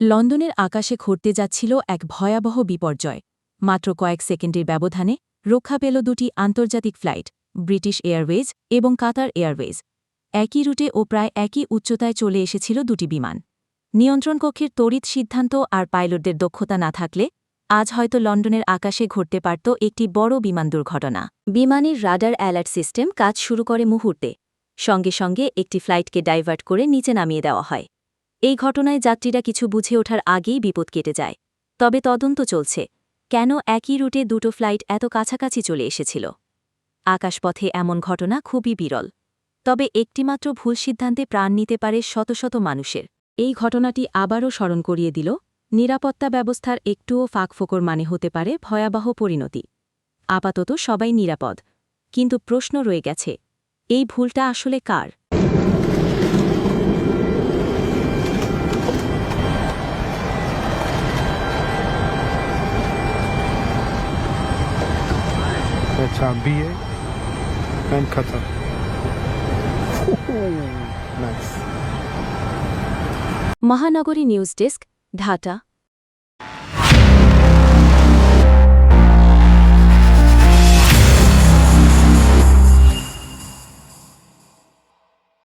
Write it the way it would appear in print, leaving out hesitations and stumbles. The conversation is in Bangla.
লন্ডনের আকাশে ঘটতে যাচ্ছিল এক ভয়াবহ বিপর্যয়। মাত্র কয়েক সেকেন্ডের ব্যবধানে রক্ষা পেল দুটি আন্তর্জাতিক ফ্লাইট, ব্রিটিশ এয়ারওয়েজ এবং কাতার এয়ারওয়েজ। একই রুটে ও প্রায় একই উচ্চতায় চলে এসেছিল দুটি বিমান। নিয়ন্ত্রণকক্ষের তড়িৎ সিদ্ধান্ত আর পাইলটদের দক্ষতা না থাকলে আজ হয়তো লন্ডনের আকাশে ঘটতে পারত একটি বড় বিমান দুর্ঘটনা। বিমানের রাডার অ্যালার্ট সিস্টেম কাজ শুরু করে মুহূর্তে। সঙ্গে সঙ্গে একটি ফ্লাইটকে ডাইভার্ট করে নিচে নামিয়ে দেওয়া হয়। এই ঘটনায় যাত্রীরা কিছু বুঝে ওঠার আগেই বিপদ কেটে যায়। তবে তদন্ত চলছে, কেন একই রুটে দুটো ফ্লাইট এত কাছাকাছি চলে এসেছিল। আকাশপথে এমন ঘটনা খুবই বিরল। তবে একটিমাত্র ভুল সিদ্ধান্তে প্রাণ নিতে পারে শত শত মানুষের। এই ঘটনাটি আবারও স্মরণ করিয়ে দিল, নিরাপত্তা ব্যবস্থার একটুও ফাঁকফোকর মানে হতে পারে ভয়াবহ পরিণতি। আপাতত সবাই নিরাপদ, কিন্তু প্রশ্ন রয়ে গেছে, এই ভুলটা আসলে কার? अच्छा BA and Qatar. Nice. মহানগরী নিউজ ডেস্ক, ঢাকা।